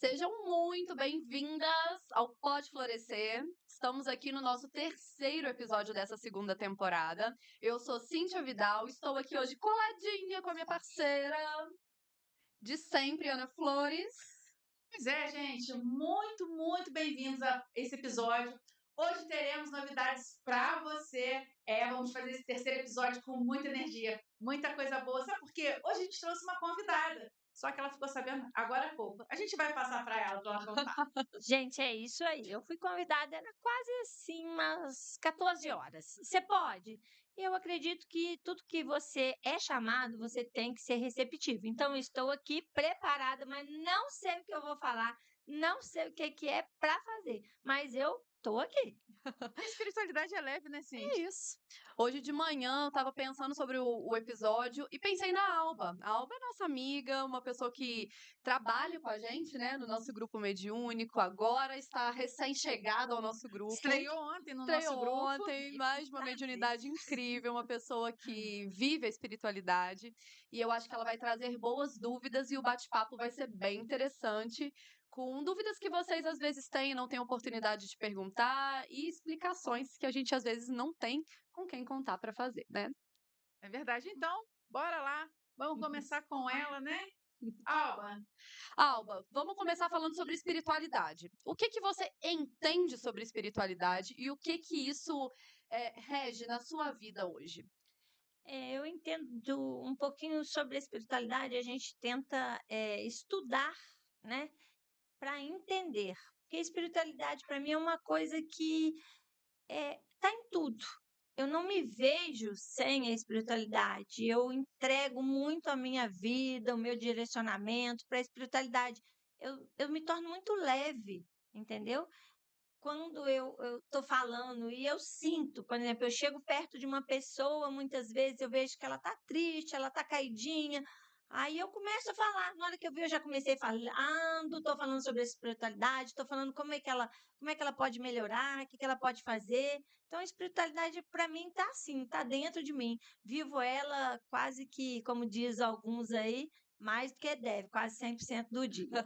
Sejam muito bem-vindas ao Pode Florescer. Estamos aqui no nosso terceiro episódio dessa segunda temporada. Eu sou Cíntia Vidal, estou aqui hoje coladinha com a minha parceira de sempre, Ana Flores. Pois é, gente, muito bem-vindos a esse episódio. Hoje teremos novidades para você. Vamos fazer esse terceiro episódio com muita energia, muita coisa boa. Sabe por quê? Hoje a gente trouxe uma convidada, só que ela ficou sabendo agora há pouco. A gente vai passar para ela contar. Gente, é isso aí. Eu fui convidada, era quase assim, umas 14 horas. Você pode? Eu acredito que tudo que você é chamado, você tem que ser receptivo. Então, eu estou aqui preparada, mas não sei o que eu vou falar, não sei o que é para fazer, mas eu estou aqui. A espiritualidade é leve, né, Cintia? Isso. Hoje de manhã eu tava pensando sobre o episódio e pensei na Alba. A Alba é nossa amiga, uma pessoa que trabalha com a gente, né, no nosso grupo mediúnico, agora está recém-chegada ao nosso grupo. Estreou ontem no nosso Estreou grupo. ontem, mais uma mediunidade incrível, uma pessoa que vive a espiritualidade. E eu acho que ela vai trazer boas dúvidas e o bate-papo vai ser bem interessante, com dúvidas que vocês às vezes têm e não têm oportunidade de perguntar, e explicações que a gente às vezes não tem com quem contar para fazer, né? É verdade. Então, bora lá. Vamos começar com ela, né? Alba, Alba, vamos começar falando sobre espiritualidade. O que que você entende sobre espiritualidade e o que que isso rege na sua vida hoje? Eu entendo um pouquinho sobre a espiritualidade, a gente tenta estudar, né, para entender. Porque a espiritualidade, para mim, é uma coisa que tá em tudo. Eu não me vejo sem a espiritualidade. Eu entrego muito a minha vida, o meu direcionamento para a espiritualidade. Eu me torno muito leve, entendeu? Quando eu estou falando e eu sinto, por exemplo, eu chego perto de uma pessoa, muitas vezes eu vejo que ela está triste, ela está caidinha, aí eu começo a falar. Na hora que eu vi, eu já comecei falando, estou falando sobre a espiritualidade, estou falando como é que ela pode melhorar, o que que ela pode fazer. Então, a espiritualidade, para mim, está assim, está dentro de mim. Vivo ela quase que, como diz alguns aí, mais do que deve, quase 100% do dia.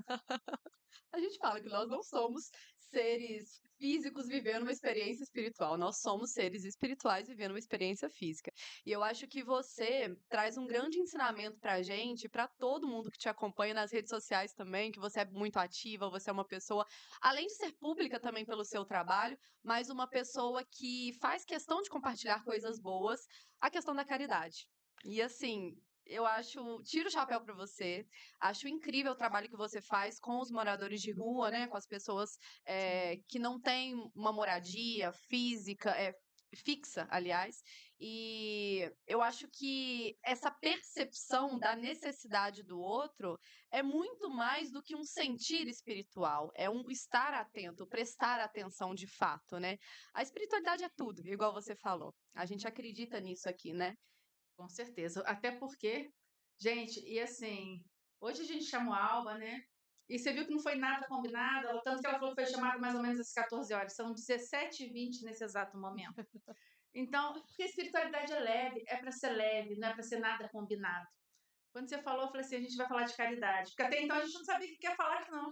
A gente fala que nós não somos seres físicos vivendo uma experiência espiritual, nós somos seres espirituais vivendo uma experiência física. E eu acho que você traz um grande ensinamento pra gente, pra todo mundo que te acompanha nas redes sociais também, que você é muito ativa, você é uma pessoa, além de ser pública também pelo seu trabalho, mas uma pessoa que faz questão de compartilhar coisas boas, a questão da caridade. E assim, eu acho, tiro o chapéu pra você. Acho incrível o trabalho que você faz com os moradores de rua, né, com as pessoas que não têm uma moradia física, fixa, aliás. E eu acho que essa percepção da necessidade do outro é muito mais do que um sentir espiritual, é um estar atento, prestar atenção de fato, né? A espiritualidade é tudo, igual você falou. A gente acredita nisso aqui, né? com certeza. Até porque, gente, e assim, hoje a gente chamou a Alba, né? E você viu que não foi nada combinado, tanto que ela falou que foi chamada mais ou menos às 14 horas, são 17h20 nesse exato momento. Então, porque a espiritualidade é leve, é para ser leve, não é para ser nada combinado. Quando você falou, eu falei assim: a gente vai falar de caridade, porque até então a gente não sabia o que ia falar, não.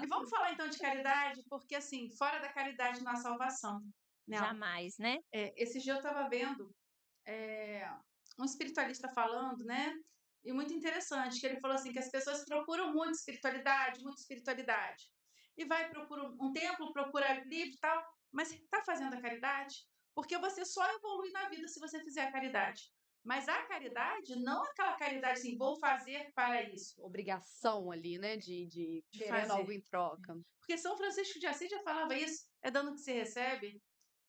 E vamos falar então de caridade, porque assim, fora da caridade não há salvação. Né? Jamais, né? Esse dia eu estava vendo um espiritualista falando, né? E muito interessante, que ele falou assim, que as pessoas procuram muito espiritualidade. E vai, procura um templo, procura livro e tal, mas está fazendo a caridade? Porque você só evolui na vida se você fizer a caridade. Mas a caridade, não aquela caridade assim, vou fazer para isso. Obrigação ali, né, de De querendo algo fazer. em troca. Porque São Francisco de Assis já falava isso, é dando que se recebe.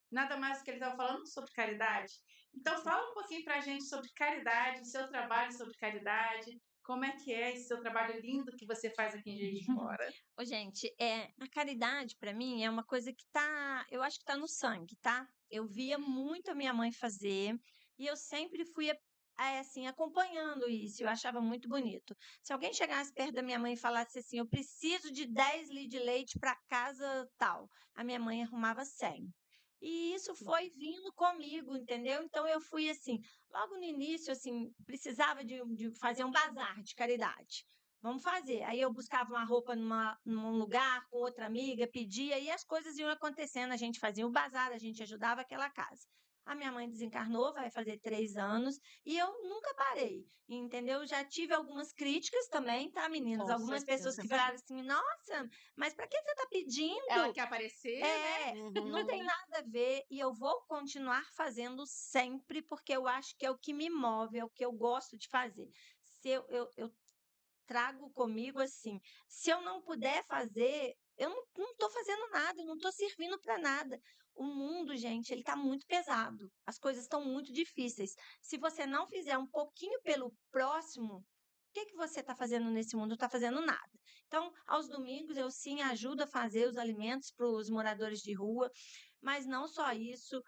Nada mais do que ele estava falando sobre caridade. Então, fala um pouquinho para a gente sobre caridade, seu trabalho sobre caridade, como é que é esse seu trabalho lindo que você faz aqui em Juiz de Fora. Ô, gente, a caridade para mim é uma coisa que eu acho que tá no sangue, tá? Eu via muito a minha mãe fazer e eu sempre fui assim, acompanhando isso, eu achava muito bonito. Se alguém chegasse perto da minha mãe e falasse assim, eu preciso de 10 litros de leite para casa tal, a minha mãe arrumava 100. E isso foi vindo comigo, entendeu? Então eu fui assim, logo no início, assim, precisava de fazer um bazar de caridade. vamos fazer. Aí eu buscava uma roupa num lugar com outra amiga, pedia, e as coisas iam acontecendo. A gente fazia o bazar, a gente ajudava aquela casa. A minha mãe desencarnou, vai fazer 3 anos, e eu nunca parei, entendeu? Já tive algumas críticas também, tá, meninas? Com Algumas pessoas certeza. que falaram assim, nossa, mas para que você tá pedindo? Ela quer aparecer, né? Não tem Uhum. nada a ver, e eu vou continuar fazendo sempre, porque eu acho que é o que me move, é o que eu gosto de fazer. Se eu trago comigo assim, se eu não puder fazer, eu não estou fazendo nada, eu não estou servindo para nada. O mundo, gente, ele está muito pesado, as coisas estão muito difíceis. Se você não fizer um pouquinho pelo próximo, o que você está fazendo nesse mundo? Não está fazendo nada. Então, aos domingos, eu sim ajudo a fazer os alimentos para os moradores de rua, mas não só isso,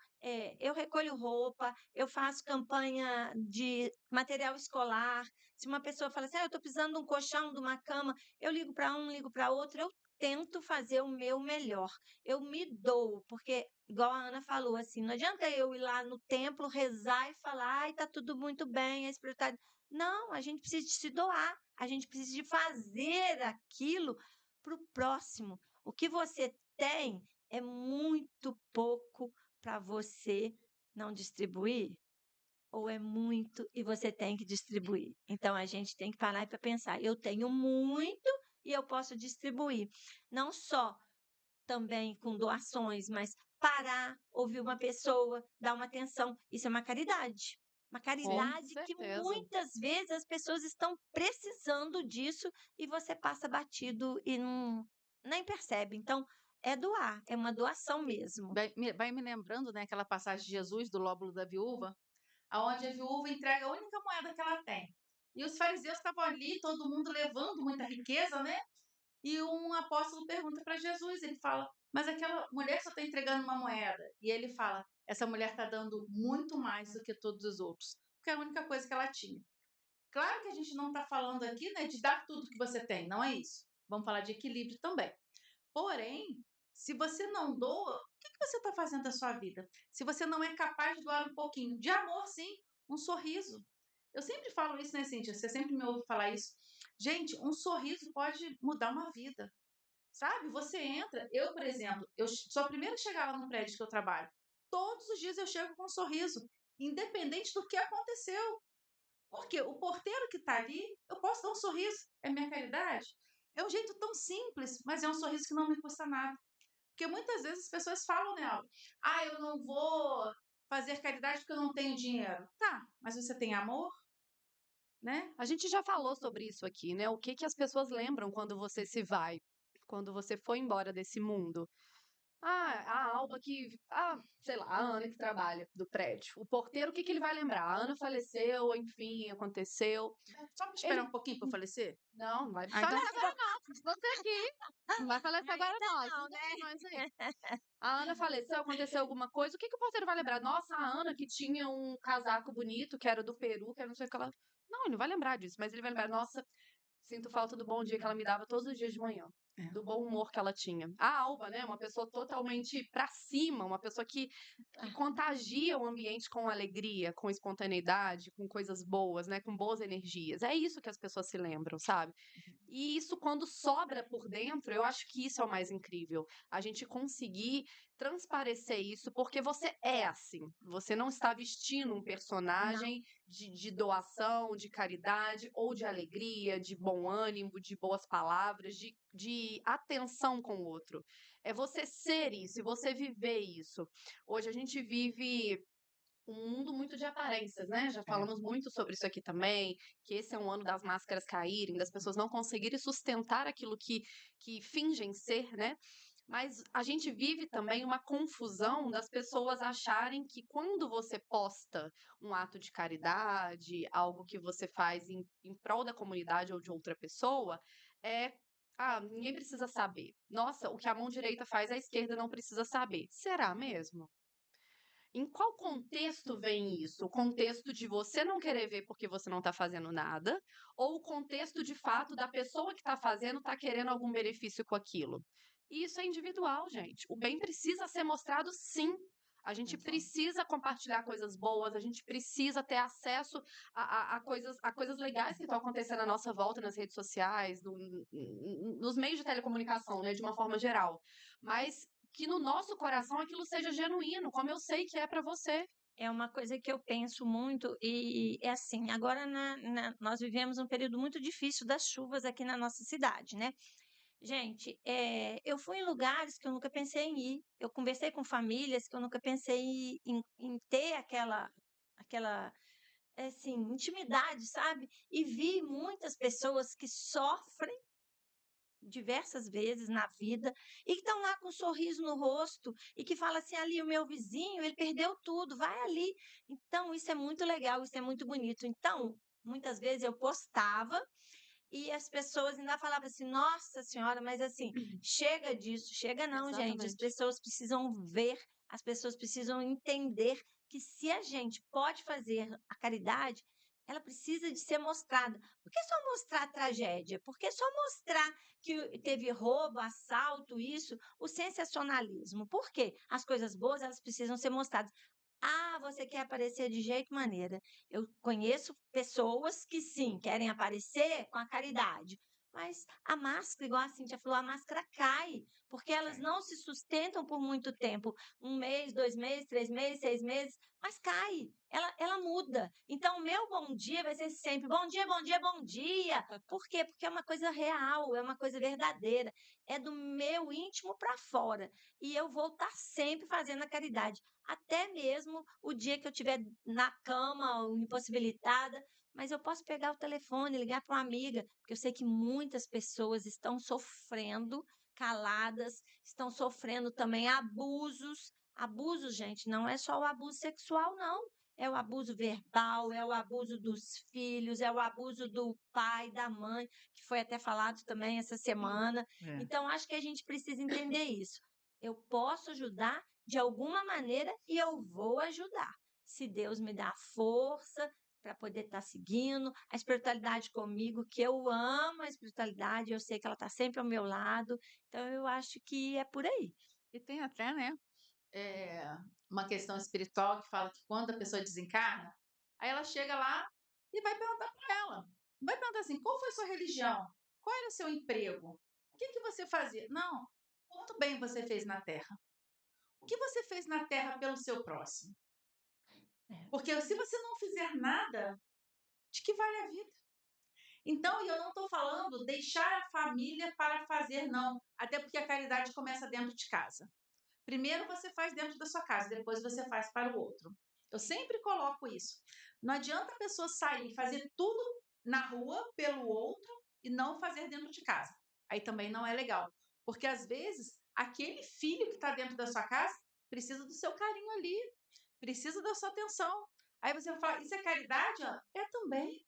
eu recolho roupa, eu faço campanha de material escolar. Se uma pessoa fala assim, eu estou precisando de um colchão, de uma cama, eu ligo para um, ligo para outro, eu tento fazer o meu melhor. Eu me dou, porque, igual a Ana falou, assim, não adianta eu ir lá no templo, rezar e falar, ai, tá tudo muito bem, a espiritualidade. Não, a gente precisa de se doar, a gente precisa de fazer aquilo para o próximo. O que você tem é muito pouco para você não distribuir, ou é muito e você tem que distribuir. Então a gente tem que parar para pensar, eu tenho muito e eu posso distribuir. Não só também com doações, mas parar, ouvir uma pessoa, dar uma atenção, isso é uma caridade. Uma Com caridade que certeza. muitas vezes as pessoas estão precisando disso e você passa batido e nem percebe. Então, é doar, é uma doação mesmo. Vai me lembrando, né, aquela passagem de Jesus do lóbulo da viúva, aonde a viúva entrega a única moeda que ela tem. E os fariseus estavam ali, todo mundo levando muita riqueza, né? E um apóstolo pergunta para Jesus, ele fala, mas aquela mulher só está entregando uma moeda. E ele fala, essa mulher está dando muito mais do que todos os outros, porque é a única coisa que ela tinha. Claro que a gente não está falando aqui, né, de dar tudo que você tem, não é isso. Vamos falar de equilíbrio também. Porém, se você não doa, o que você está fazendo da sua vida? Se você não é capaz de doar um pouquinho de amor, sim, um sorriso. Eu sempre falo isso, né, Cíntia? Você sempre me ouve falar isso. Gente, um sorriso pode mudar uma vida. Sabe? Você entra, eu, por exemplo, eu sou a primeira a chegar lá no prédio que eu trabalho. Todos os dias eu chego com um sorriso, independente do que aconteceu. Porque o porteiro que está ali, eu posso dar um sorriso, é minha caridade. É um jeito tão simples, mas é um sorriso que não me custa nada. Porque muitas vezes as pessoas falam, né, eu não vou fazer caridade porque eu não tenho dinheiro. Tá, mas você tem amor, né? A gente já falou sobre isso aqui, né? O que que as pessoas lembram quando você se vai, quando você foi embora desse mundo? A Alba sei lá, a Ana que trabalha do prédio. O porteiro, o que que ele vai lembrar? A Ana faleceu, enfim, aconteceu. Só me esperar Ele um pouquinho para eu falecer? não, não vai Ah, então falecer agora não. Você aqui não vai falecer agora não. Não, Escuta aí nós aí. A Ana faleceu, aconteceu alguma coisa. O que que o porteiro vai lembrar? Nossa, a Ana que tinha um casaco bonito, que era do Peru, que era não sei o que ela. Não, ele não vai lembrar disso, mas ele vai lembrar, nossa, sinto falta do bom dia que ela me dava todos os dias de manhã. É. Do bom humor que ela tinha. A Alba, né? Uma pessoa totalmente pra cima, uma pessoa que contagia o ambiente com alegria, com espontaneidade, com coisas boas, né? Com boas energias. É isso que as pessoas se lembram, sabe? E isso, quando sobra por dentro, eu acho que isso é o mais incrível. A gente conseguir transparecer isso, porque você é assim. Você não está vestindo um personagem de doação, de caridade, ou de alegria, de bom ânimo, de boas palavras, de atenção com o outro. É você ser isso, e você viver isso. Hoje a gente vive um mundo muito de aparências, né? Já falamos muito sobre isso aqui também, que esse é um ano das máscaras caírem, das pessoas não conseguirem sustentar aquilo que fingem ser, né? Mas a gente vive também uma confusão das pessoas acharem que quando você posta um ato de caridade, algo que você faz em prol da comunidade ou de outra pessoa, é. Ninguém precisa saber. Nossa, o que a mão direita faz, a esquerda não precisa saber. Será mesmo? Em qual contexto vem isso? O contexto de você não querer ver porque você não está fazendo nada? Ou o contexto de fato da pessoa que está fazendo está querendo algum benefício com aquilo? E isso é individual, gente. O bem precisa ser mostrado sim. A gente Exato. precisa compartilhar coisas boas, a gente precisa ter acesso a coisas legais que estão acontecendo à nossa volta nas redes sociais, nos meios de telecomunicação, né, de uma forma geral. Mas que no nosso coração aquilo seja genuíno, como eu sei que é para você. É uma coisa que eu penso muito e é assim, agora nós vivemos um período muito difícil das chuvas aqui na nossa cidade, né? Gente, eu fui em lugares que eu nunca pensei em ir, eu conversei com famílias que eu nunca pensei em ter aquela, assim, intimidade, sabe? E vi muitas pessoas que sofrem diversas vezes na vida e que estão lá com um sorriso no rosto e que fala assim, ali o meu vizinho, ele perdeu tudo, vai ali. Então, isso é muito legal, isso é muito bonito. Então, muitas vezes eu postava e as pessoas ainda falavam assim, nossa senhora, mas assim, chega disso, chega não, gente. As Exatamente. pessoas precisam ver, as pessoas precisam entender que se a gente pode fazer a caridade, ela precisa de ser mostrada. Por que só mostrar a tragédia? Por que só mostrar que teve roubo, assalto, isso, o sensacionalismo? Por quê? As coisas boas, elas precisam ser mostradas. Ah, você quer aparecer de jeito maneira. Eu conheço pessoas que sim, querem aparecer com a caridade. Mas a máscara, igual a Cíntia falou, a máscara cai, porque elas Cai. não se sustentam por muito tempo. 1 mês, 2 meses, 3 meses, 6 meses, mas cai, ela muda. Então, o meu bom dia vai ser sempre bom dia, bom dia, bom dia. Por quê? Porque é uma coisa real, é uma coisa verdadeira. É do meu íntimo para fora. E eu vou estar sempre fazendo a caridade. Até mesmo o dia que eu estiver na cama, ou impossibilitada, mas eu posso pegar o telefone, ligar para uma amiga, porque eu sei que muitas pessoas estão sofrendo, caladas, estão sofrendo também abusos. Abusos, gente, não é só o abuso sexual, não. É o abuso verbal, é o abuso dos filhos, é o abuso do pai, da mãe, que foi até falado também essa semana. É. Então, acho que a gente precisa entender isso. Eu posso ajudar de alguma maneira e eu vou ajudar. Se Deus me dá força para poder estar seguindo a espiritualidade comigo, que eu amo a espiritualidade, eu sei que ela está sempre ao meu lado, então eu acho que é por aí. E tem até, né, uma questão espiritual que fala que quando a pessoa desencarna, aí ela chega lá e vai perguntar para ela. Vai perguntar assim, qual foi a sua religião? Qual era o seu emprego? O que você fazia? Não, quanto bem você fez na Terra? O que você fez na Terra pelo seu próximo? É. Porque se você não fizer nada, de que vale a vida? Então, eu não estou falando deixar a família para fazer, não. Até porque a caridade começa dentro de casa. Primeiro você faz dentro da sua casa, depois você faz para o outro. Eu sempre coloco isso. Não adianta a pessoa sair e fazer tudo na rua pelo outro e não fazer dentro de casa. Aí também não é legal. Porque às vezes aquele filho que está dentro da sua casa precisa do seu carinho ali, precisa da sua atenção. Aí você vai falar, isso é caridade? Ó? É também.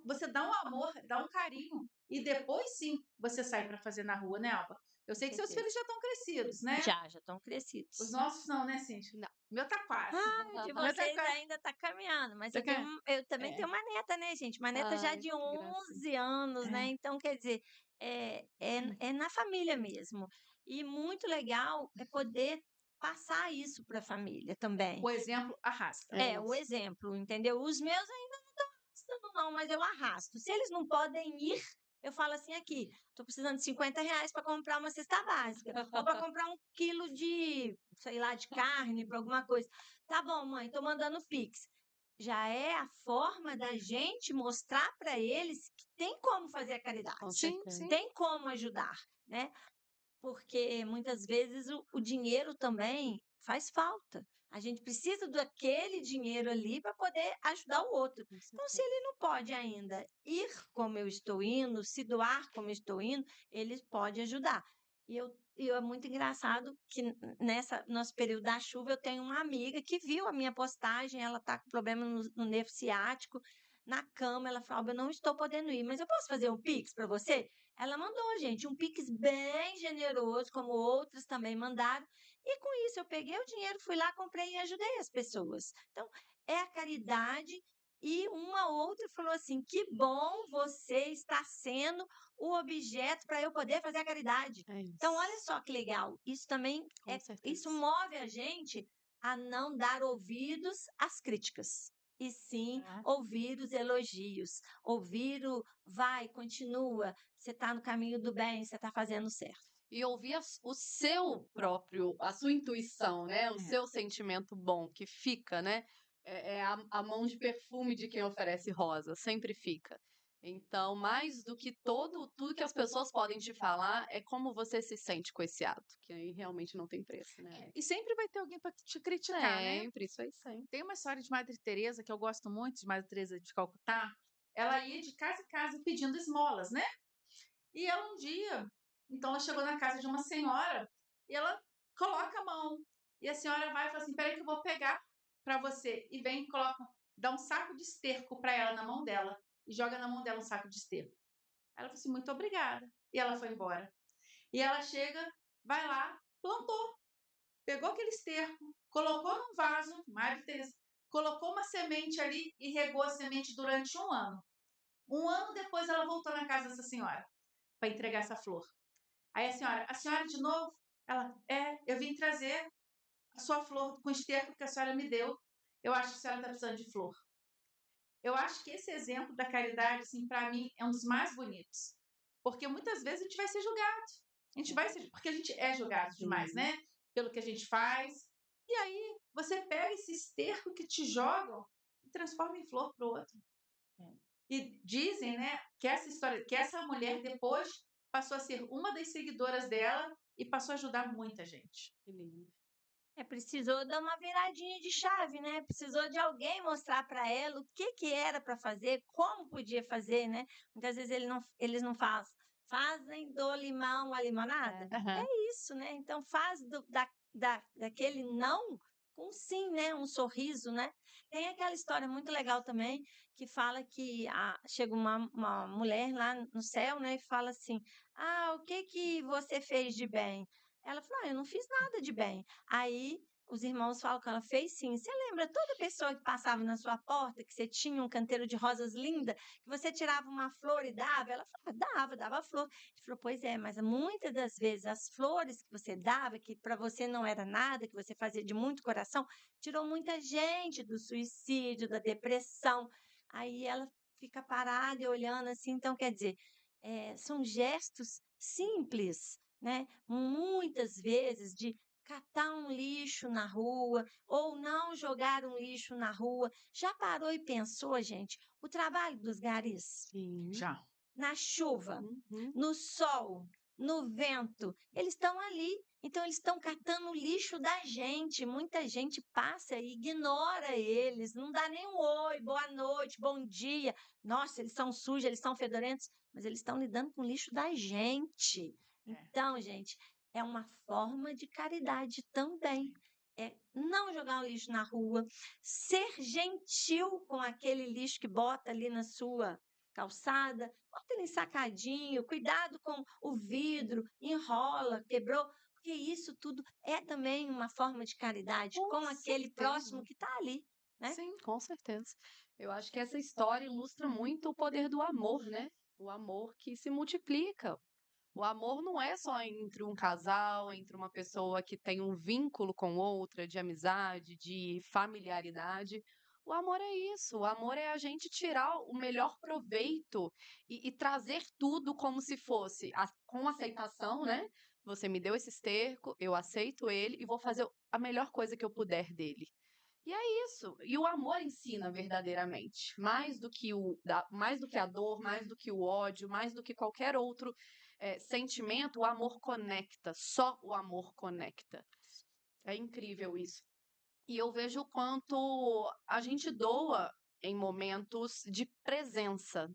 Você dá um amor, dá um carinho. E depois sim você sai para fazer na rua, né, Alba? Eu Com sei que seus certeza. filhos já estão crescidos, né? Já estão Os crescidos. nossos não, né, Cíntia? Não. O meu tá quase. Ah, de O meu tá vocês quase. ainda está caminhando, mas Tá eu também É, tenho uma neta, né, gente? Uma neta já Ai, de que gracinha. 11 anos, né? é. Então, quer dizer, é na família mesmo. E muito legal é poder passar isso para a família também. O exemplo arrasta. É O isso. exemplo, entendeu? Os meus ainda não estão arrastando, não, mas eu arrasto. Se eles não podem ir, eu falo assim aqui, estou precisando de R$ 50 para comprar uma cesta básica, ou para comprar 1 quilo de, sei lá, de carne, para alguma coisa. Tá bom, mãe, estou mandando Pix. Já é a forma da gente mostrar para eles que tem como fazer a caridade, Com Sim, certeza. sim. tem como ajudar, né? Porque muitas vezes o dinheiro também faz falta. A gente precisa daquele dinheiro ali para poder ajudar o outro. Com Então, se certeza. ele não pode ainda ir como eu estou indo, se doar como eu estou indo, ele pode ajudar. E é muito engraçado que nessa nosso período da chuva eu tenho uma amiga que viu a minha postagem, ela está com problema no nervo ciático, na cama, ela falou, eu não estou podendo ir, mas eu posso fazer um Pix para você? Ela mandou, gente, um Pix bem generoso, como outras também mandaram. E com isso eu peguei o dinheiro, fui lá, comprei e ajudei as pessoas. Então, é a caridade. E uma outra falou assim: que bom você está sendo o objeto para eu poder fazer a caridade. É Então, isso. olha só que legal. Isso também Com isso certeza. move a gente a não dar ouvidos às críticas, e sim Tá? ouvir os elogios, ouvir o vai, continua, você está no caminho do bem, você está fazendo certo. E ouvir o seu próprio, a sua intuição, né? O É. seu sentimento bom que fica, né? É a mão de perfume de quem oferece rosa, sempre fica. Então, mais do que tudo que as pessoas podem te falar, é como você se sente com esse ato, que aí realmente não tem preço, né, Alex? E sempre vai ter alguém para te criticar, né? Sempre, isso aí sempre. Tem uma história de Madre Teresa que eu gosto muito, de Madre Teresa de Calcutá. Ela ia de casa em casa pedindo esmolas, né? E ela um dia, então ela chegou na casa de uma senhora e ela coloca a mão. E a senhora vai e fala assim: peraí, que eu vou pegar para você. E vem e coloca, dá um saco de esterco para ela na mão dela. E joga na mão dela um saco de esterco. Ela falou assim: muito obrigada. E ela foi embora. E ela chega, vai lá, plantou. Pegou aquele esterco, colocou num vaso, Madre Teresa, colocou uma semente ali e regou a semente durante 1 ano. 1 ano depois ela voltou na casa dessa senhora para entregar essa flor. Aí a senhora de novo? Ela, eu vim trazer a sua flor com esterco que a senhora me deu. Eu acho que a senhora está precisando de flor. Eu acho que esse exemplo da caridade, assim, para mim, é um dos mais bonitos. Porque muitas vezes a gente vai ser julgado. A gente vai ser, porque a gente é julgado demais, né? Pelo que a gente faz. E aí você pega esse esterco que te jogam e transforma em flor pro outro. E dizem, né, que essa história, que essa mulher depois passou a ser uma das seguidoras dela e passou a ajudar muita gente. Que lindo. Precisou dar uma viradinha de chave, né? Precisou de alguém mostrar para ela o que era para fazer, como podia fazer, né? Muitas vezes eles não fazem do limão a limonada. É isso, né? Então faz daquele não com sim, né? Um sorriso, né? Tem aquela história muito legal também que fala que chega uma mulher lá no céu, né? E fala assim: o que você fez de bem? Ela falou: eu não fiz nada de bem. Aí os irmãos falam que ela fez sim. Você lembra toda pessoa que passava na sua porta, que você tinha um canteiro de rosas linda, que você tirava uma flor e dava? Ela falou: dava flor. Ele falou: pois é, mas muitas das vezes as flores que você dava, que para você não era nada, que você fazia de muito coração, tirou muita gente do suicídio, da depressão. Aí ela fica parada e olhando assim. Então, quer dizer, são gestos simples, né? Muitas vezes de catar um lixo na rua ou não jogar um lixo na rua. Já parou e pensou, gente, o trabalho dos garis? Sim. Já. Na chuva, Uhum. no sol, no vento, eles estão ali. Então, eles estão catando o lixo da gente. Muita gente passa e ignora eles, não dá nem um oi, boa noite, bom dia. Nossa, eles são sujos, eles são fedorentos, mas eles estão lidando com o lixo da gente. Então, gente, é uma forma de caridade também. É não jogar o lixo na rua, ser gentil com aquele lixo que bota ali na sua calçada, bota ele ensacadinho, cuidado com o vidro, enrola, quebrou, porque isso tudo é também uma forma de caridade Com com aquele certeza. próximo que está ali, né? Sim, com certeza. Eu acho que essa história ilustra muito o poder do amor, né? O amor que se multiplica. O amor não é só entre um casal, entre uma pessoa que tem um vínculo com outra, de amizade, de familiaridade. O amor é isso. O amor é a gente tirar o melhor proveito e trazer tudo como se fosse com aceitação, né? Você me deu esse esterco, eu aceito ele e vou fazer a melhor coisa que eu puder dele. E é isso. E o amor ensina verdadeiramente. Mais do que a dor, mais do que o ódio, mais do que qualquer outro sentimento, o amor conecta. Só o amor conecta. É incrível isso. E eu vejo o quanto a gente doa em momentos de presença.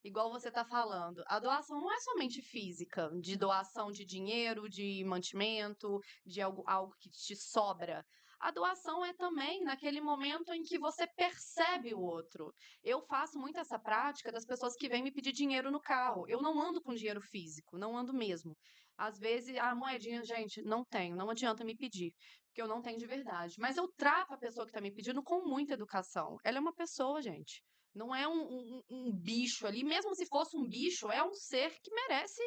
Igual você está falando, a doação não é somente física, de doação de dinheiro, de mantimento, de algo que te sobra. A doação é também naquele momento em que você percebe o outro. Eu faço muito essa prática das pessoas que vêm me pedir dinheiro no carro. Eu não ando com dinheiro físico, não ando mesmo. Às vezes, a moedinha, gente, não tenho, não adianta me pedir, porque eu não tenho de verdade. Mas eu trato a pessoa que está me pedindo com muita educação. Ela é uma pessoa, gente. Não é um bicho ali, mesmo se fosse um bicho, é um ser que merece.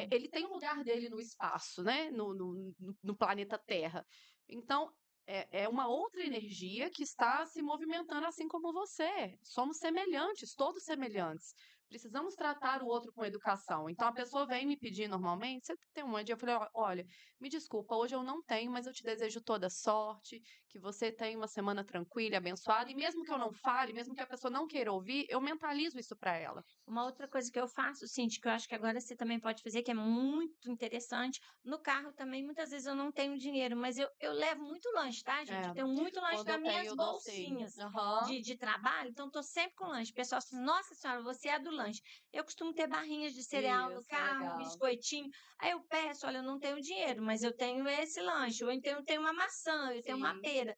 Ele tem um lugar dele no espaço, né? No planeta Terra. Então, é uma outra energia que está se movimentando assim como você. Somos semelhantes, todos semelhantes. Precisamos tratar o outro com educação. Então a pessoa vem me pedir normalmente, você tem um dia, eu falei, olha, me desculpa, hoje eu não tenho, mas eu te desejo toda sorte, que você tenha uma semana tranquila, e abençoada, e mesmo que eu não fale, mesmo que a pessoa não queira ouvir, eu mentalizo isso para ela. Uma outra coisa que eu faço, Cintia, que eu acho que agora você também pode fazer, que é muito interessante. No carro também, muitas vezes eu não tenho dinheiro, mas eu levo muito lanche, tá, gente? É, Eu tenho muito lanche quando nas eu tenho, minhas eu dou sim. bolsinhas Aham. de trabalho, então tô sempre com lanche. O pessoal fala assim, nossa senhora, você é a do lanche. Eu costumo ter barrinhas de cereal no Isso, carro, legal. biscoitinho. Aí eu peço, olha, eu não tenho dinheiro, mas eu tenho esse lanche. Ou então eu tenho uma maçã, eu tenho uma Sim. pera.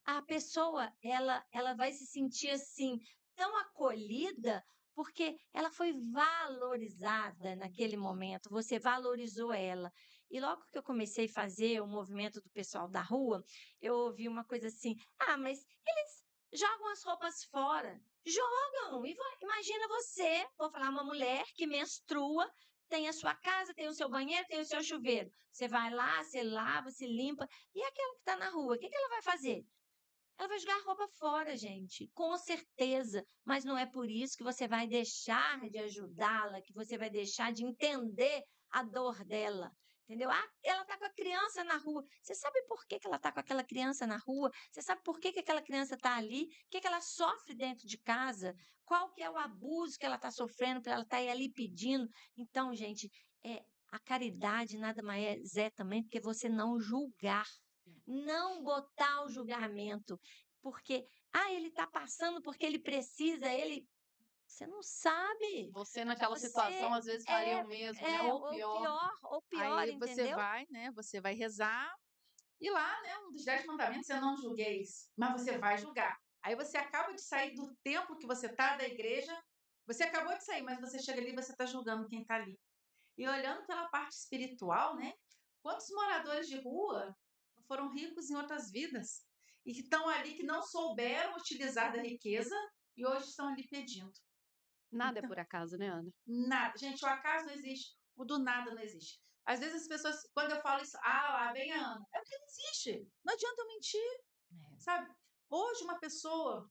A pessoa, ela vai se sentir assim, tão acolhida, porque ela foi valorizada naquele momento, você valorizou ela. E logo que eu comecei a fazer o movimento do pessoal da rua, eu ouvi uma coisa assim: ah, mas eles jogam as roupas fora. Jogam! Imagina você, vou falar, uma mulher que menstrua, tem a sua casa, tem o seu banheiro, tem o seu chuveiro. Você vai lá, você lava, se limpa. E aquela que está na rua, o que ela vai fazer? Ela vai jogar a roupa fora, gente, com certeza. Mas não é por isso que você vai deixar de ajudá-la, que você vai deixar de entender a dor dela. Entendeu? Ah, ela está com a criança na rua. Você sabe por que ela está com aquela criança na rua? Você sabe por que aquela criança está ali? O que ela sofre dentro de casa? Qual que é o abuso que ela está sofrendo para ela estar ali pedindo? Então, gente, a caridade nada mais é também do que você não julgar. Não botar o julgamento, porque, ele está passando porque ele precisa, você não sabe. Você naquela Você situação às vezes faria o mesmo, né? Ou pior. ou pior, Aí você entendeu? vai, né? Você vai rezar. E lá, né, um dos 10 mandamentos é não julgueis, mas você vai julgar. Aí você acaba de sair do templo que você tá, da igreja, você acabou de sair, mas você chega ali e você está julgando quem está ali. E olhando pela parte espiritual, né? Quantos moradores de rua foram ricos em outras vidas e que estão ali, que não souberam utilizar da riqueza e hoje estão ali pedindo. Nada é Então, por acaso, né, Ana? nada. Gente, o acaso não existe, o do nada não existe. Às vezes as pessoas, quando eu falo isso, lá vem a Ana. É porque não existe. Não adianta eu mentir, sabe? Hoje uma pessoa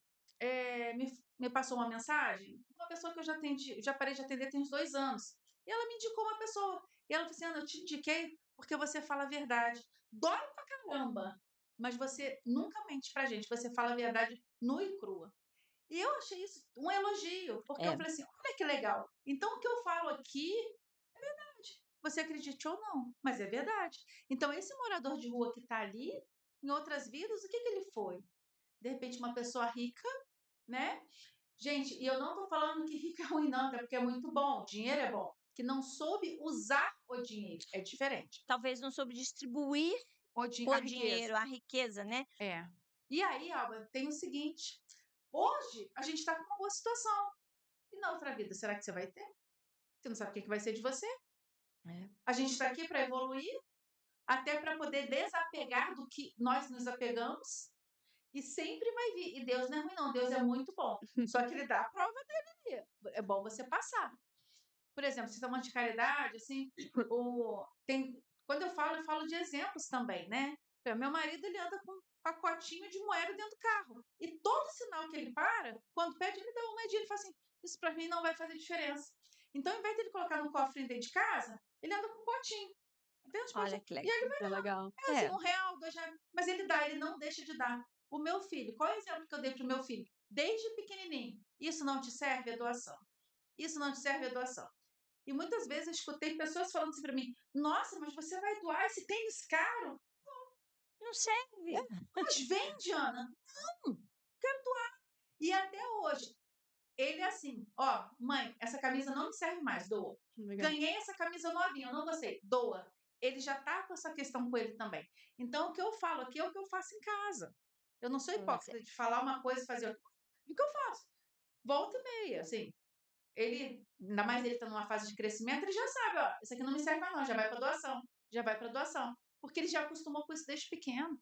me passou uma mensagem, uma pessoa que eu já atendi, já parei de atender tem uns 2 anos. E ela me indicou uma pessoa. E ela falou assim, Ana, eu te indiquei porque você fala a verdade. Dói pra caramba, mas você nunca mente pra gente. Você fala a verdade nua e crua. E eu achei isso um elogio, porque eu É. falei assim, olha que legal. Então o que eu falo aqui é verdade. Você acredite ou não, mas é verdade. Então esse morador de rua que está ali, em outras vidas, o que ele foi? De repente uma pessoa rica, né? Gente, e eu não estou falando que rico é ruim não, até porque é muito bom, dinheiro é bom. Que não soube usar o dinheiro, é diferente. Talvez não soube distribuir A o riqueza. dinheiro, a riqueza, né? É. E aí, Alba, tem o seguinte, hoje a gente está com uma boa situação. E na outra vida, será que você vai ter? Você não sabe o que vai ser de você? A gente está aqui para evoluir, até para poder desapegar do que nós nos apegamos, e sempre vai vir. E Deus não é ruim, não. Deus é muito bom. Só que ele dá a prova dele. É bom você passar. Por exemplo, se estamos de caridade, assim, quando eu falo de exemplos também, né? Meu marido, ele anda com um pacotinho de moeda dentro do carro. E todo sinal que ele para, quando pede, ele dá uma moedinha. Ele fala assim, isso para mim não vai fazer diferença. Então, ao invés de ele colocar no cofre dentro de casa, ele anda com um potinho. Olha que E legal. ele vai É legal. assim, R$1, R$2, mas ele dá, ele não deixa de dar. O meu filho, qual é o exemplo que eu dei para o meu filho? Desde pequenininho, isso não te serve, é doação. Isso não te serve, é doação. E muitas vezes eu escutei pessoas falando assim para mim, nossa, mas você vai doar esse tênis caro? Não serve. Mas vende, Ana. Não, quero doar. E até hoje, ele é assim, ó, mãe, essa camisa não me serve mais, doa. Legal. Ganhei essa camisa novinha, eu não gostei, doa. Ele já tá com essa questão com ele também. Então, o que eu falo aqui é o que eu faço em casa. Eu não sou hipócrita de falar uma coisa e fazer outra. O que eu faço? Volta e meia, assim. Ele, ainda mais ele tá numa fase de crescimento, ele já sabe, ó, isso aqui não me serve mais não, já vai para doação. Já vai para doação. Porque ele já acostumou com isso desde pequeno.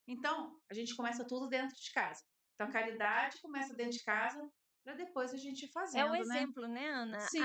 Então, a gente começa tudo dentro de casa. Então, a caridade começa dentro de casa, para depois a gente ir É o fazendo, né? exemplo, né, Ana? Sim,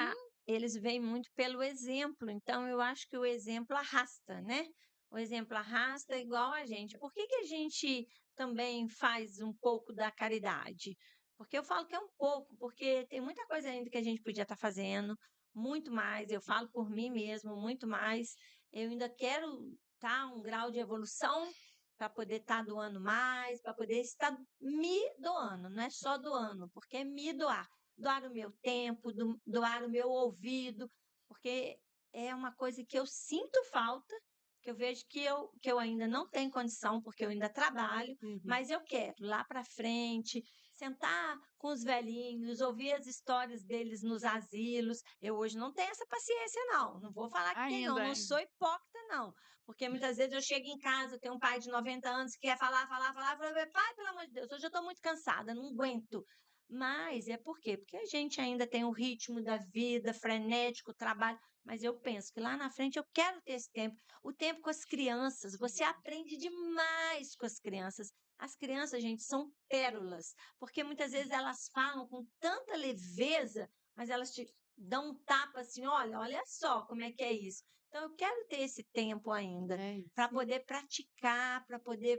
Eles vêm muito pelo exemplo, então eu acho que o exemplo arrasta, né? o exemplo arrasta igual a gente. Por que que a gente também faz um pouco da caridade? Porque eu falo que é um pouco, porque tem muita coisa ainda que a gente podia estar fazendo, muito mais. Eu falo por mim mesmo, muito mais. Eu ainda quero estar um grau de evolução para poder estar doando mais, para poder estar me doando, não é só doando, porque é me doar. Doar o meu tempo, doar o meu ouvido, porque é uma coisa que eu sinto falta, que eu vejo que eu ainda não tenho condição, porque eu ainda trabalho, mas eu quero lá para frente, sentar com os velhinhos, ouvir as histórias deles nos asilos. Eu hoje não tenho essa paciência, não. Não vou falar que tem, não. Ainda, Não sou hipócrita, não. Porque muitas vezes eu chego em casa, eu tenho um pai de 90 anos que quer falar, falar, falar. Eu falo, pai, pelo amor de Deus, hoje eu estou muito cansada, não aguento. Mas é por quê? Porque a gente ainda tem o ritmo da vida, frenético, o trabalho. Mas eu penso que lá na frente eu quero ter esse tempo. O tempo com as crianças. Você aprende demais com as crianças. As crianças, gente, são pérolas. Porque muitas vezes elas falam com tanta leveza, mas elas te dão um tapa assim: olha só como é que é isso. Então, eu quero ter esse tempo ainda É isso. para poder praticar, para poder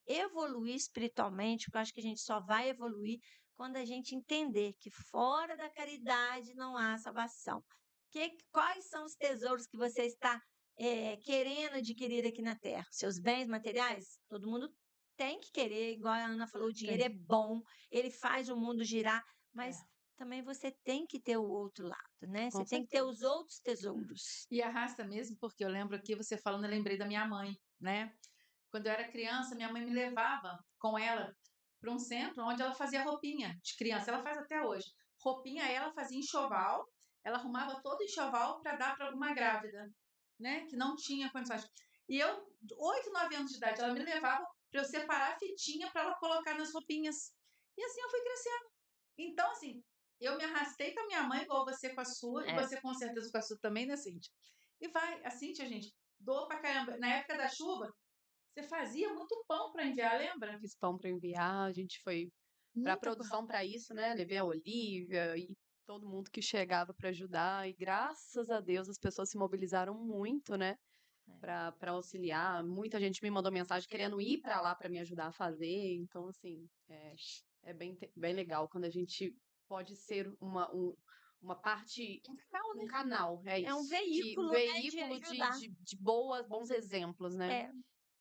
evoluir espiritualmente, porque eu acho que a gente só vai evoluir quando a gente entender que fora da caridade não há salvação. Quais são os tesouros que você está querendo adquirir aqui na Terra? Seus bens materiais? Todo mundo tem que querer, igual a Ana falou, o dinheiro é bom, ele faz o mundo girar, mas também você tem que ter o outro lado, né? Com Você tem que ter os certeza. outros tesouros. E arrasta mesmo, porque eu lembro aqui você falando, eu lembrei da minha mãe, né? Quando eu era criança, minha mãe me levava com ela para um centro onde ela fazia roupinha de criança. Ela faz até hoje. Roupinha, ela fazia enxoval, ela arrumava todo enxoval para dar para alguma grávida, né? Que não tinha condições. E eu, 8, 9 anos de idade, ela me levava para eu separar a fitinha para ela colocar nas roupinhas. E assim eu fui crescendo. Então, assim, eu me arrastei com a minha mãe, igual você com a sua, e É. você com certeza com a sua também, né, Cíntia? E vai, a Cíntia, gente, doa pra caramba. Na época da chuva, você fazia muito pão para enviar, lembra? Fiz pão para enviar, a gente foi para Muita coisa. produção para isso, né? Levei a Olivia e todo mundo que chegava para ajudar, e graças a Deus as pessoas se mobilizaram muito, né? Para auxiliar. Muita gente me mandou mensagem querendo ir para lá para me ajudar a fazer. Então, assim, é bem legal quando a gente pode ser uma parte, um canal, é É um isso. veículo, Um né, de veículo ajudar. de bons exemplos, né? É.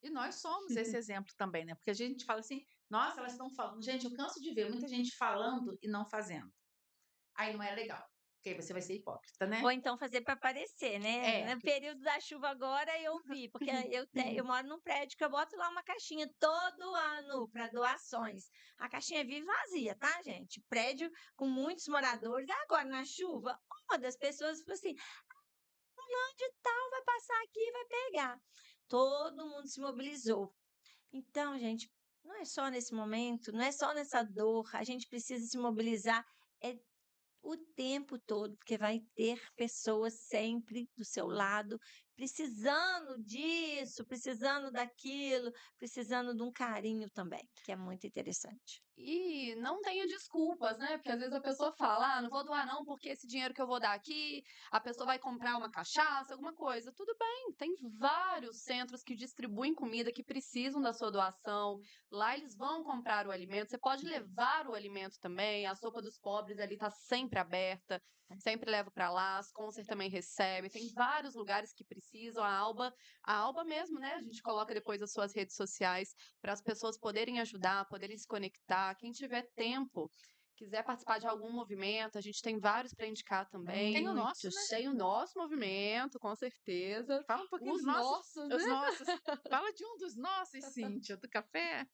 E nós somos esse exemplo também, né? Porque a gente fala assim, nossa, elas estão falando. Gente, eu canso de ver muita gente falando e não fazendo. Aí não é legal. Porque aí você vai ser hipócrita, né? Ou então fazer para aparecer, né? É. No período da chuva agora eu vi, porque eu moro num prédio que eu boto lá uma caixinha todo ano para doações. A caixinha vive vazia, tá, gente? Prédio com muitos moradores. Agora na chuva, uma das pessoas falou assim: fulano de tal vai passar aqui e vai pegar. Todo mundo se mobilizou. Então, gente, não é só nesse momento, não é só nessa dor, a gente precisa se mobilizar o tempo todo, porque vai ter pessoas sempre do seu lado, precisando disso, precisando daquilo, precisando de um carinho também, que é muito interessante. E não tenha desculpas, né? Porque às vezes a pessoa fala, não vou doar não, porque esse dinheiro que eu vou dar aqui, a pessoa vai comprar uma cachaça, alguma coisa. Tudo bem, tem vários centros que distribuem comida que precisam da sua doação. Lá eles vão comprar o alimento. Você pode levar o alimento também. A sopa dos pobres ali tá sempre aberta. Sempre levo para lá. As Concert também recebe. Tem vários lugares que precisam. A Alba mesmo, né? A gente coloca depois as suas redes sociais para as pessoas poderem ajudar, poderem se conectar. Quem tiver tempo, quiser participar de algum movimento, a gente tem vários para indicar também. Tem o nosso, né? Tem o nosso movimento, com certeza. Fala um pouquinho Os dos nossos. nossos, né? Os nossos. Fala de um dos nossos, Cíntia, do café.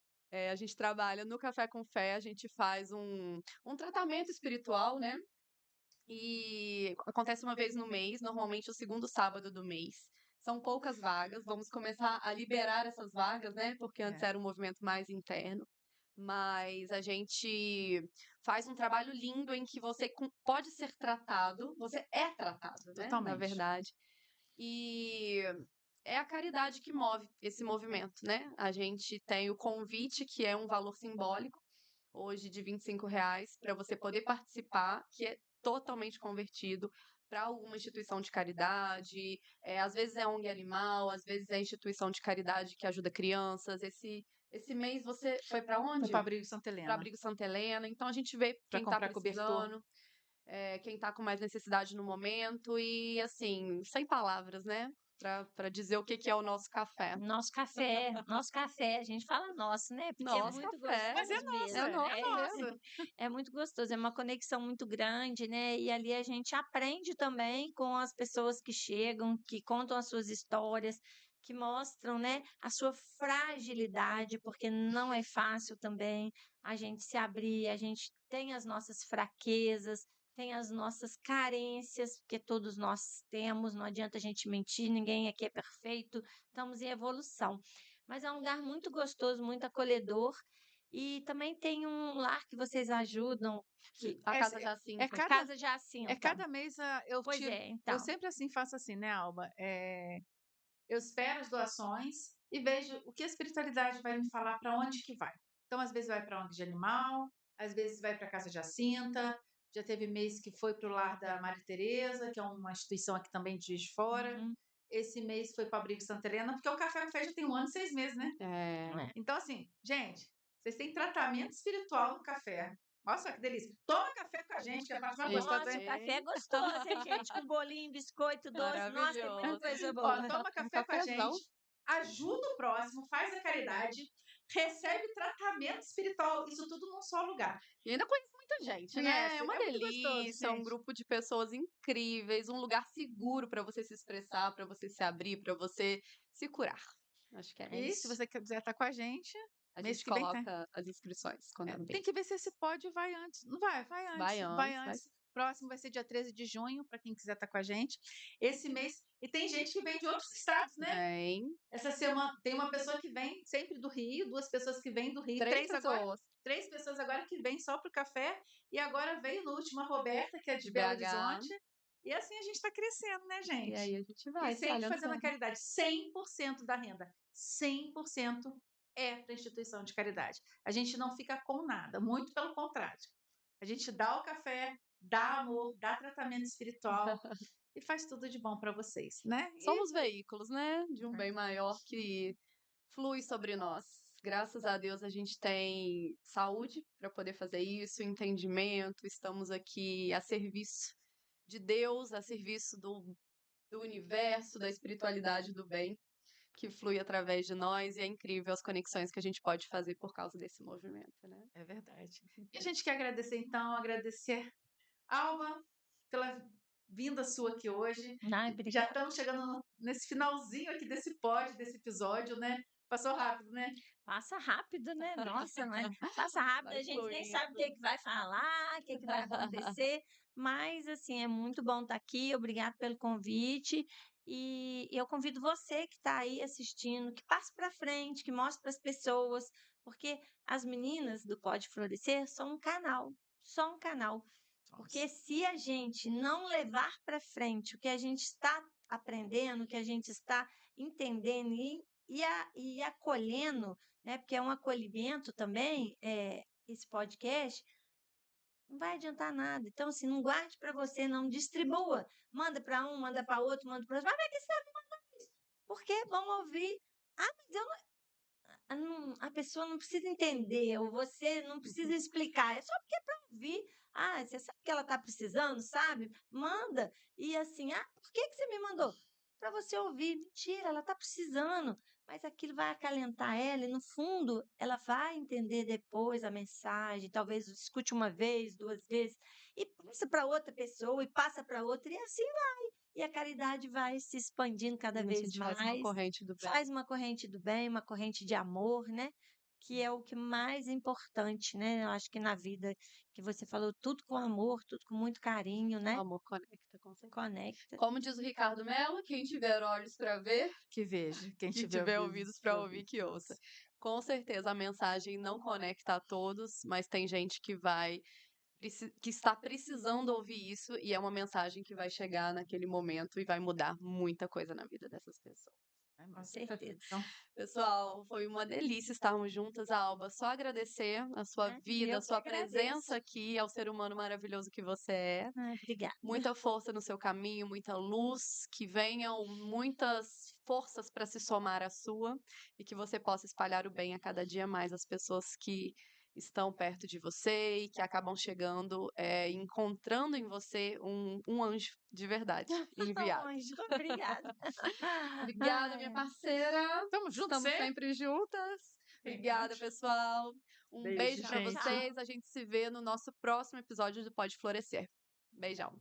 A gente trabalha no Café com Fé, a gente faz um tratamento espiritual, né? E acontece uma vez no mês, normalmente o segundo sábado do mês. São poucas vagas, vamos começar a liberar essas vagas, né? Porque antes era um movimento mais interno. Mas a gente faz um trabalho lindo em que você pode ser tratado, você é tratado, né? Na Totalmente. verdade. E é a caridade que move esse movimento, né? A gente tem o convite, que é um valor simbólico, hoje de R$ 25, para você poder participar, que é totalmente convertido. para alguma instituição de caridade. Às vezes é ONG animal, às vezes é instituição de caridade que ajuda crianças. Esse mês você foi para Foi onde? para o Abrigo Santa Para Helena, Abrigo Santa Helena. Então a gente vê para quem está comprar cobertor. precisando, quem está com mais necessidade no momento e assim, sem palavras, né? Para dizer o que que é o nosso café. Nosso café, a gente fala nosso, né? Porque é Nosso muito café. Mas é gostoso nosso, mesmo. É nosso é mesmo. nosso. É muito gostoso, é uma conexão muito grande, né? E ali a gente aprende também com as pessoas que chegam, que contam as suas histórias, que mostram, né, a sua fragilidade, porque não é fácil também a gente se abrir, a gente tem as nossas fraquezas, tem as nossas carências, porque todos nós temos, não adianta a gente mentir, ninguém aqui é perfeito, estamos em evolução. Mas é um lugar muito gostoso, muito acolhedor. E também tem um lar que vocês ajudam, que A É, Casa é Jacinta. a Casa Jacinta. cada mês eu Pois tiro. é, Eu então. sempre assim faço assim, né, Alba? Eu espero as doações e vejo o que a espiritualidade vai me falar para onde que vai. Então, às vezes vai para a ONG de animal, às vezes vai para a Casa Jacinta. Já teve mês que foi para o Lar da Maria Tereza, que é uma instituição aqui também de Juiz de Fora. Uhum. Esse mês foi para o Abrigo Santa Helena, porque o Café com Fé já tem 1 ano e 6 meses, né? É. Então, assim, gente, vocês têm tratamento espiritual no café. Nossa, que delícia. Toma café com a gente, que é a parte mais gostosa, Nossa, hein? o café é gostoso, hein, gente? Com bolinho, biscoito, doce. Nossa, tem muita Maravilhoso. coisa Ó, boa. toma Um café com a cafezão. gente, ajuda o próximo, faz a caridade, recebe tratamento espiritual, isso tudo num só lugar. E ainda conheço muita gente, né? Conhece? É uma É muito gostoso, delícia, um gente. grupo de pessoas incríveis, um lugar seguro para você se expressar, para você se abrir, para você se curar. Acho que é E se isso. você quiser estar com a gente, A mês gente que vem tem. coloca as inscrições quando abrir. Tem que ver se esse pódio vai antes. Não vai, vai antes. Vai antes. Próximo vai ser dia 13 de junho, para quem quiser estar com a gente. Esse mês. E tem gente que vem de outros estados, né? Vem. Essa semana tem uma pessoa que vem sempre do Rio, 2 pessoas que vêm do Rio, 3 agora. pessoas 3 pessoas agora que vêm só para o café. E agora veio no último a Roberta, que é de de Belo BH. Horizonte. E assim a gente está crescendo, né, E gente? aí a gente E vai sempre espalhando fazendo a fé. caridade. 100% da renda. 100% é para instituição de caridade. A gente não fica com nada, muito pelo contrário. A gente dá o café, dá amor, dá tratamento espiritual e faz tudo de bom para vocês, né? Somos veículos, né? De um bem maior que flui sobre nós. Graças a Deus a gente tem saúde para poder fazer isso, entendimento, estamos aqui a serviço de Deus, a serviço do universo, da espiritualidade do bem que flui através de nós, e é incrível as conexões que a gente pode fazer por causa desse movimento, né? É verdade. E a gente quer agradecer, então, agradecer Alba pela vinda sua aqui hoje. Ai, Já obrigada. estamos chegando nesse finalzinho aqui desse pod, desse episódio, né? Passou rápido, né? Passa rápido, né? Nossa, mas passa rápido, Vai a gente nem fluindo. sabe o que vai falar, o que vai acontecer. Mas, assim, é muito bom estar aqui. Obrigado pelo convite. E eu convido você que está aí assistindo, que passe para frente, que mostre para as pessoas, porque as meninas do Pode Florescer são um canal, só um canal. Porque se a gente não levar para frente o que a gente está aprendendo, o que a gente está entendendo e acolhendo, né? Porque é um acolhimento também, esse podcast, não vai adiantar nada. Então, assim, não guarde para você, não distribua. Manda para um, manda para outro, manda para outro. Vai ver que você vai mandar isso. Porque vão ouvir. Ah, mas eu a pessoa não precisa entender, ou você não precisa explicar, é só porque é para ouvir. Ah, você sabe que ela está precisando, sabe? Manda. E assim, por que você me mandou? Para você ouvir. Mentira, ela está precisando. Mas aquilo vai acalentar ela, e no fundo, ela vai entender depois a mensagem. Talvez escute uma vez, 2 vezes, e passa para outra pessoa, e passa para outra, e assim vai. E a caridade vai se expandindo cada A vez gente faz uma mais. corrente do bem. Faz uma corrente do bem, uma corrente de amor, né? Que é o que mais importante, né? Eu acho que na vida que você falou, tudo com amor, tudo com muito carinho, O né? amor conecta, com certeza. Conecta. Como diz o Ricardo Mello, quem tiver olhos para ver, Que veja. Quem quem tiver tiver ouvidos para ouvir, que ouça. Com certeza a mensagem não conecta a todos, mas tem gente que que está precisando ouvir isso, e é uma mensagem que vai chegar naquele momento e vai mudar muita coisa na vida dessas pessoas. Com certeza. Então, Pessoal, foi uma delícia estarmos juntas, Alba. Só agradecer a sua vida, Eu a que sua presença agradeço. aqui, ao ser humano maravilhoso que você é. Obrigada. Muita força no seu caminho, muita luz, que venham muitas forças para se somar à sua e que você possa espalhar o bem a cada dia mais às pessoas que estão perto de você e que acabam chegando, encontrando em você um anjo de verdade enviado. Anjo, obrigada. Obrigada, minha Ai, parceira. tamo junto Estamos sempre. sempre juntas. Obrigada, Verdade. pessoal. Um Beijo, beijo para gente. vocês. A gente se vê no nosso próximo episódio do Pode Florescer. Beijão.